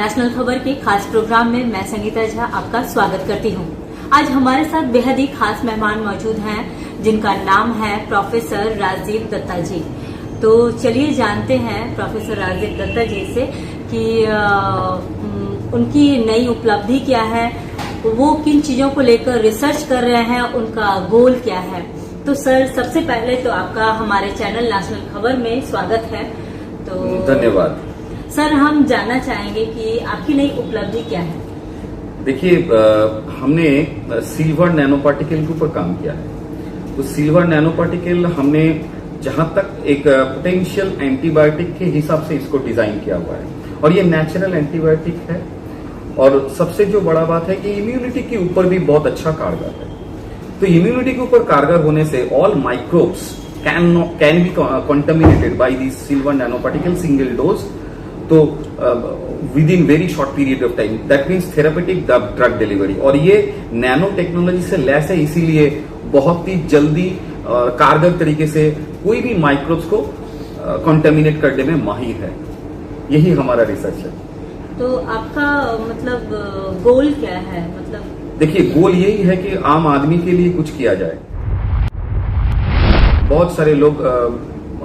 National खबर के खास प्रोग्राम में मैं संगीता झा आपका स्वागत करती हूं। आज हमारे साथ बेहद ही खास मेहमान मौजूद हैं जिनका नाम है प्रोफेसर राजीव दत्ता जी। तो चलिए जानते हैं प्रोफेसर राजीव दत्ता जी से कि उनकी नई उपलब्धि क्या है, वो किन चीजों को लेकर रिसर्च कर रहे हैं, उनका गोल क्या है। तो सर, सबसे पहले तो आपका हमारे चैनल नेशनल खबर में स्वागत है। तो धन्यवाद सर, हम जानना चाहेंगे कि आपकी नई उपलब्धि क्या है। देखिए, हमने सिल्वर नैनो पार्टिकल के ऊपर काम किया है। तो सिल्वर नैनो पार्टिकल हमने जहां तक एक पोटेंशियल एंटीबायोटिक के हिसाब से इसको डिजाइन किया हुआ है और ये नेचुरल एंटीबायोटिक है। और सबसे जो बड़ा बात है कि इम्यूनिटी के ऊपर भी बहुत अच्छा कारगर है। तो इम्यूनिटी के ऊपर कारगर होने से all microbes can be contaminated by this silver nano particle single dose. तो within very short period of time, that means therapeutic drug delivery. और ये नैनो टेक्नोलॉजी से लैस है, इसीलिए बहुत ही जल्दी कारगर तरीके से कोई भी माइक्रोब्स को कंटामिनेट करने में माहिर है। यही हमारा रिसर्च है। तो आपका मतलब गोल क्या है? मतलब देखिए, गोल यही है कि आम आदमी के लिए कुछ किया जाए। बहुत सारे लोग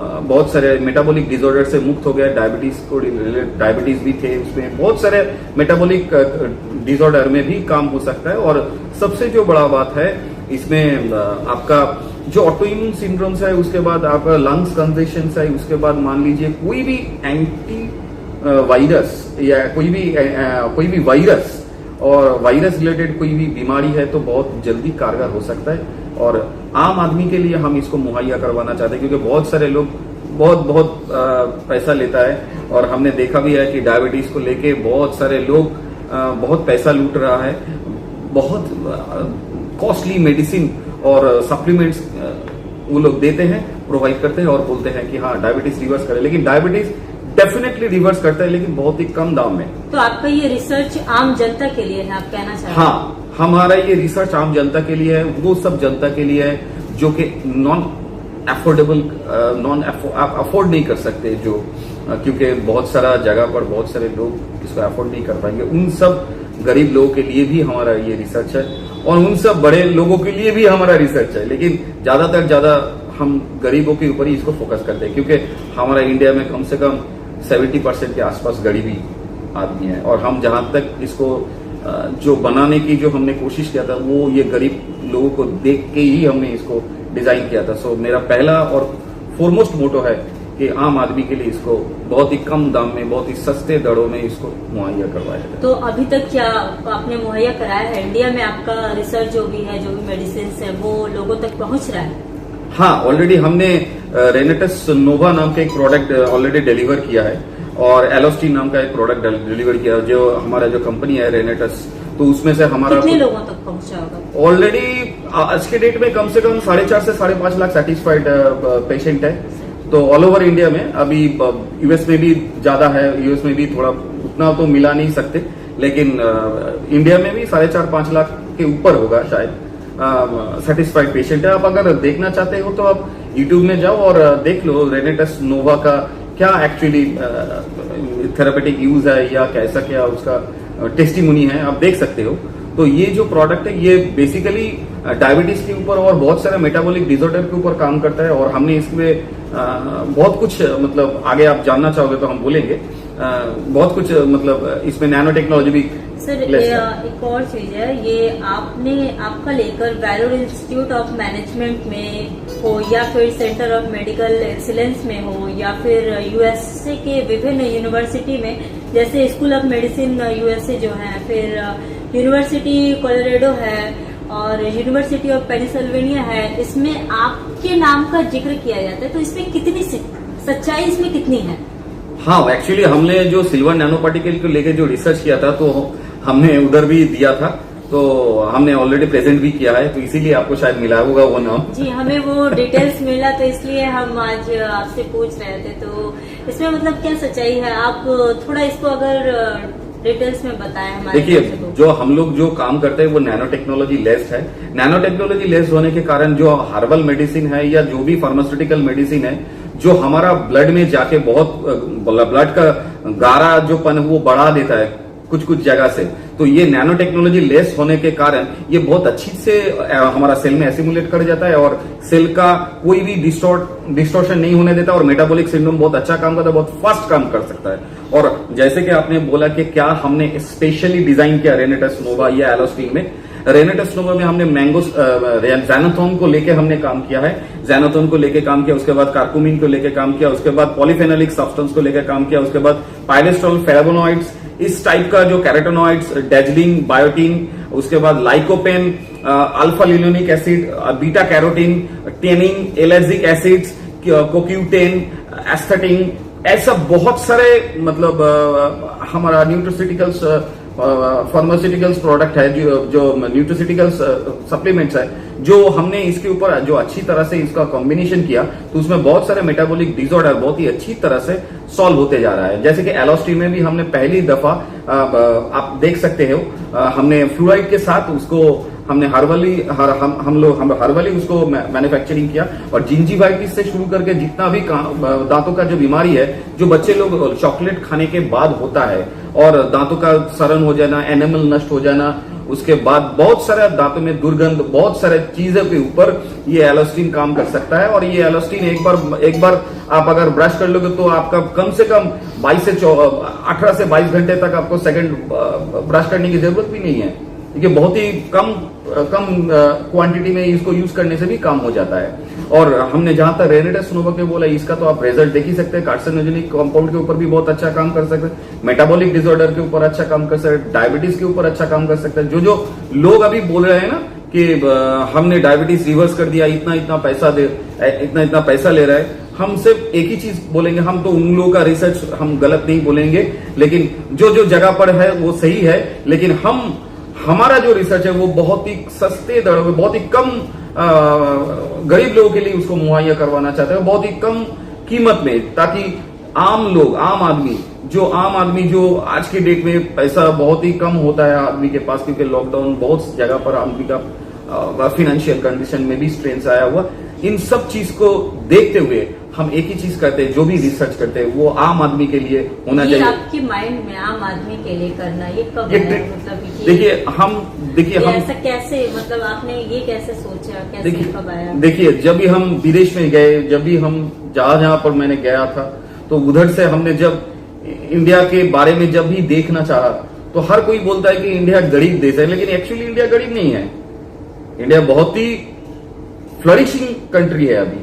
बहुत सारे मेटाबॉलिक डिसऑर्डर से मुक्त हो गए। डायबिटीज भी थे, उसमें बहुत सारे मेटाबॉलिक डिसऑर्डर में भी काम हो सकता है। और सबसे जो बड़ा बात है इसमें आपका जो ऑटोइम्यून सिंड्रोम्स है, उसके बाद आपका लंग्स कंजेशन है, उसके बाद मान लीजिए कोई भी एंटी वायरस या कोई भी वायरस और वायरस रिलेटेड कोई भी बीमारी है तो बहुत जल्दी कारगर हो सकता है। और आम आदमी के लिए हम इसको मुहैया करवाना चाहते हैं, क्योंकि बहुत सारे लोग बहुत पैसा लेता है। और हमने देखा भी है कि डायबिटीज को लेके बहुत सारे लोग बहुत पैसा लूट रहा है। बहुत कॉस्टली मेडिसिन और सप्लीमेंट्स वो लोग देते हैं, प्रोवाइड करते हैं और बोलते हैं कि हाँ डायबिटीज रिवर्स करे, लेकिन डायबिटीज डेफिनेटली रिवर्स करता है, लेकिन बहुत ही कम दाम में। तो आपका ये रिसर्च आम जनता के लिए है, आप कहना चाहते हैं? हाँ, हमारा ये रिसर्च आम जनता के लिए है, वो सब जनता के लिए है जो कि अफोर्ड नहीं कर सकते, जो क्योंकि बहुत सारा जगह पर बहुत सारे लोग इसको अफोर्ड नहीं कर पाएंगे। उन सब गरीब लोगों के लिए भी हमारा ये रिसर्च है और उन सब बड़े लोगों के लिए भी हमारा रिसर्च है। लेकिन ज्यादा हम गरीबों के ऊपर ही इसको फोकस करते हैं, क्योंकि हमारा इंडिया में कम से कम 70% के आसपास गरीबी आदमी है। और हम जहां तक इसको जो बनाने की जो हमने कोशिश किया था, वो ये गरीब लोगों को देख के ही हमने इसको डिजाइन किया था। सो मेरा पहला और फॉरमोस्ट मोटो है कि आम आदमी के लिए इसको बहुत ही कम दाम में, बहुत ही सस्ते दरों में इसको मुहैया करवाया जाए। तो अभी तक क्या आपने मुहैया कराया है? इंडिया में आपका रिसर्च जो भी मेडिसिन है वो लोगों तक पहुंच रहा है? हाँ, ऑलरेडी हमने रेनेटस नोवा नाम का एक प्रोडक्ट ऑलरेडी डिलीवर किया है और एलोस्टीन नाम का एक प्रोडक्ट डिलीवर किया है। जो हमारा जो कंपनी है रेनेटस, तो उसमें से हमारा कितने लोगों तक पहुंचा होगा? ऑलरेडी आज के डेट में कम से कम 4.5 से 5.5 लाख सेटिस्फाइड पेशेंट है। तो ऑल ओवर इंडिया में, अभी यूएस में भी ज्यादा है, यूएस में भी थोड़ा उतना तो मिला नहीं सकते, लेकिन इंडिया में भी 4.5-5 लाख के ऊपर होगा शायद सेटिस्फाइड पेशेंट है। आप अगर देखना चाहते हो तो आप यूट्यूब में जाओ और देख लो रेनेटस नोवा का क्या एक्चुअली थेरापेटिक यूज है या कैसा क्या उसका टेस्टिमोनी है, आप देख सकते हो। तो ये जो प्रोडक्ट है ये बेसिकली डायबिटीज के ऊपर और बहुत सारे मेटाबॉलिक डिसऑर्डर के ऊपर काम करता है। और हमने इसमें बहुत कुछ, मतलब आगे आप जानना चाहोगे तो हम बोलेंगे, बहुत कुछ, मतलब इसमें नैनो टेक्नोलॉजी भी। सर, एक और चीज है, ये आपका लेकर वैलोर इंस्टीट्यूट ऑफ मैनेजमेंट में हो या फिर सेंटर ऑफ मेडिकल एक्सीलेंस में हो या फिर यूएसए के विभिन्न यूनिवर्सिटी में, जैसे स्कूल ऑफ मेडिसिन यूएसए जो है, फिर यूनिवर्सिटी कोलोराडो है और यूनिवर्सिटी ऑफ पेनिसिल्वेनिया है, इसमें आपके नाम का जिक्र किया जाता है। तो इसमें कितनी सच्चाई इसमें कितनी है? हाँ, एक्चुअली हमने जो सिल्वर नैनो पार्टिकल को लेकर जो रिसर्च किया था, तो हमने उधर भी दिया था, तो हमने ऑलरेडी प्रेजेंट भी किया है, तो इसीलिए आपको शायद मिला होगा वो नाम। जी, हमें वो डिटेल्स मिला, तो इसलिए हम आज आपसे पूछ रहे थे। तो इसमें मतलब क्या सच्चाई है? आप थोड़ा इसको अगर डिटेल्स में बताएं हमारे। देखिए, जो हम लोग जो काम करते हैं वो नैनो टेक्नोलॉजी लेस्ड है। नैनो टेक्नोलॉजी लेस्ड होने के कारण जो हर्बल मेडिसिन है या जो भी फार्मास्यूटिकल मेडिसिन है, जो हमारा ब्लड में जाके बहुत ब्लड का गारा जो पन वो बढ़ा देता है, कुछ कुछ जगह से। तो ये नैनो टेक्नोलॉजी लेस होने के कारण ये बहुत अच्छी से हमारा सेल में एसिमुलेट कर जाता है और सेल का कोई भी डिस्टॉर्शन नहीं होने देता और मेटाबॉलिक सिंड्रोम बहुत अच्छा काम करता है, बहुत फास्ट काम कर सकता है। और जैसे कि आपने बोला कि क्या हमने स्पेशली डिजाइन किया रेनेटस नोवा या एलोस्टीन में, रेनेटस नोवा में हमने मैंगो ज़ैनाथोन को लेके हमने काम किया है, ज़ैनाथोन को लेके काम किया, उसके बाद कार्कुमिन को लेके काम किया, उसके बाद पॉलीफेनोलिक सब्सटेंस को लेकर काम किया, उसके बाद पाइलेस्ट्रॉल, फ्लेवोनॉइड्स, इस टाइप का जो कैरोटेनॉइड्स, डेजलिन, बायोटीन, उसके बाद lycopene, alpha linolenic acid, beta carotene, tannin, ellagic acids, कोक्यूटेन, एस्थेटिन, ऐसा बहुत सारे मतलब हमारा न्यूट्रोसिटिकल्स फार्मास्यूटिकल्स प्रोडक्ट है जो न्यूट्रोसिटिकल्स सप्लीमेंट्स है, जो हमने इसके ऊपर जो अच्छी तरह से इसका कॉम्बिनेशन किया तो उसमें बहुत सारे मेटाबॉलिक डिसऑर्डर बहुत ही अच्छी तरह से सॉल्व होते जा रहा है। जैसे कि एलोस्टीन में भी हमने पहली दफा आप देख सकते हो हमने फ्लूराइड के साथ उसको हमने हर्बली उसको मैन्युफैक्चरिंग किया और जिंजीवाइटिस से शुरू करके जितना भी दांतों का जो बीमारी है जो बच्चे लोग चॉकलेट खाने के बाद होता है और दांतों का सड़न हो जाना, एनिमल नष्ट हो जाना, उसके बाद बहुत सारे दांतों में दुर्गंध, बहुत सारे चीजों के ऊपर ये एलोस्टीन काम कर सकता है। और ये एलोस्टीन एक बार आप अगर ब्रश कर लोगे तो आपका कम से कम 18 से 22 घंटे तक आपको सेकंड ब्रश करने की जरूरत भी नहीं है, क्योंकि बहुत ही कम क्वांटिटी में इसको यूज करने से भी काम हो जाता है। और हमने जहां तक रेनेटस नोवा के बोला, इसका तो आप रिजल्ट देख ही सकते हैं, कार्सिनोजेनिक कंपाउंड के ऊपर भी बहुत अच्छा काम कर सकते हैं, मेटाबॉलिक डिसऑर्डर के ऊपर अच्छा काम कर सकते हैं, डायबिटीज के ऊपर अच्छा काम कर सकते हैं। जो लोग अभी बोल रहे हैं ना कि हमने डायबिटीज रिवर्स कर दिया, इतना पैसा ले रहा है, हम सिर्फ एक ही चीज बोलेंगे, हम तो उन लोगों का रिसर्च हम गलत नहीं बोलेंगे, लेकिन जो जगह पर है वो सही है, लेकिन हमारा जो रिसर्च है वो बहुत ही सस्ते दरों में, बहुत ही कम गरीब लोगों के लिए उसको मुहैया करवाना चाहते हैं, बहुत ही कम कीमत में, ताकि आम आदमी जो आज के डेट में पैसा बहुत ही कम होता है आदमी के पास, क्योंकि लॉकडाउन बहुत जगह पर आदमी का फाइनेंशियल कंडीशन में भी स्ट्रेन आया हुआ, इन सब चीज को देखते हुए हम एक ही चीज करते हैं, जो भी रिसर्च करते हैं वो आम आदमी के लिए होना चाहिए। आपके माइंड में आम आदमी के लिए करना ये कब है? मतलब देखिए हम ऐसा कैसे, मतलब आपने ये कैसे सोचा, कैसे कब आया? देखिए जब भी हम विदेश में गए, जब भी हम जहां पर मैंने गया था, तो उधर से हमने जब इंडिया के बारे में जब भी देखना चाहा तो हर कोई बोलता है कि इंडिया गरीब देश है, लेकिन एक्चुअली इंडिया गरीब नहीं है। इंडिया बहुत ही फ्लरिशिंग कंट्री है, अभी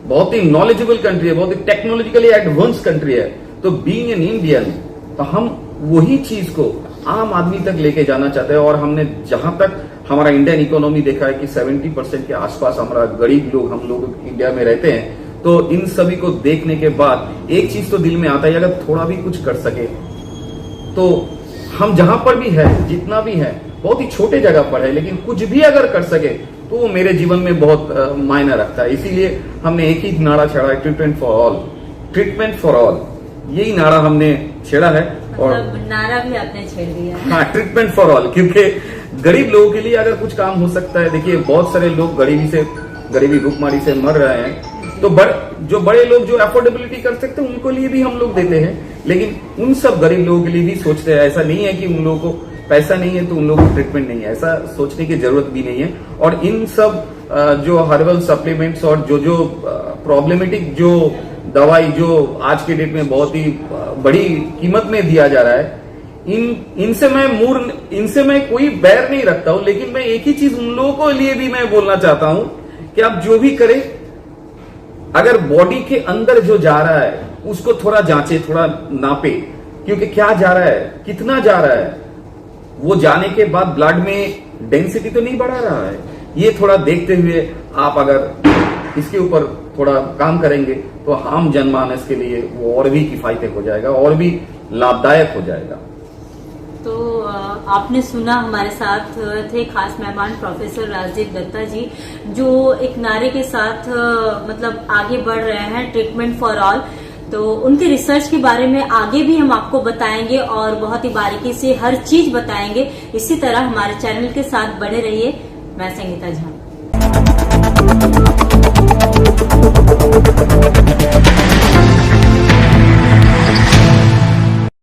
बहुत ही नॉलेजेबल कंट्री है, बहुत ही टेक्नोलॉजिकली एडवांस कंट्री है। तो बीइंग एन इंडियन, तो हम वही चीज को आम आदमी तक लेके जाना चाहते हैं। और हमने जहां तक हमारा इंडियन इकोनॉमी देखा है कि 70% के आसपास हमारा गरीब लोग, हम लोग इंडिया में रहते हैं, तो इन सभी को देखने के बाद एक चीज तो दिल में आता है, अगर थोड़ा भी कुछ कर सके तो हम जहां पर भी है, जितना भी है, बहुत ही छोटे जगह पर है, लेकिन कुछ भी अगर कर सके तो वो मेरे जीवन में बहुत मायने रखता है। इसीलिए हमने एक ही नारा छेड़ा है, ट्रीटमेंट फॉर ऑल, यही नारा हमने छेड़ा है। और नारा भी आपने छेड़ दिया है। हाँ, ट्रीटमेंट फॉर ऑल, क्योंकि गरीब लोगों के लिए अगर कुछ काम हो सकता है, देखिए बहुत सारे लोग गरीबी भूखमरी से मर रहे हैं, तो जो बड़े लोग जो अफोर्डेबिलिटी कर सकते हैं उनको लिए भी हम लोग देते हैं, लेकिन उन सब गरीब लोगों के लिए भी सोचते हैं। ऐसा नहीं है कि उन लोगों को पैसा नहीं है तो उन लोगों को ट्रीटमेंट नहीं है, ऐसा सोचने की जरूरत भी नहीं है। और इन सब जो हर्बल सप्लीमेंट्स और जो प्रॉब्लमेटिक जो दवाई जो आज के डेट में बहुत ही बड़ी कीमत में दिया जा रहा है, इनसे मैं कोई बैर नहीं रखता हूं, लेकिन मैं एक ही चीज उन लोगों को लिए भी मैं बोलना चाहता हूं कि आप जो भी करें, अगर बॉडी के अंदर जो जा रहा है उसको थोड़ा जांचे, थोड़ा नापे, क्योंकि क्या जा रहा है, कितना जा रहा है, वो जाने के बाद ब्लड में डेंसिटी तो नहीं बढ़ा रहा है। ये थोड़ा देखते हुए आप अगर इसके ऊपर थोड़ा काम करेंगे तो आम जनमानस के लिए वो और भी किफायती हो जाएगा और भी लाभदायक हो जाएगा। तो आपने सुना, हमारे साथ थे खास मेहमान प्रोफेसर राजदीप दत्ता जी, जो एक नारे के साथ मतलब आगे बढ़ रहे हैं, ट्रीटमेंट फॉर ऑल। तो उनके रिसर्च के बारे में आगे भी हम आपको बताएंगे और बहुत ही बारीकी से हर चीज बताएंगे। इसी तरह हमारे चैनल के साथ बने रहिए। मैं संगीता झा।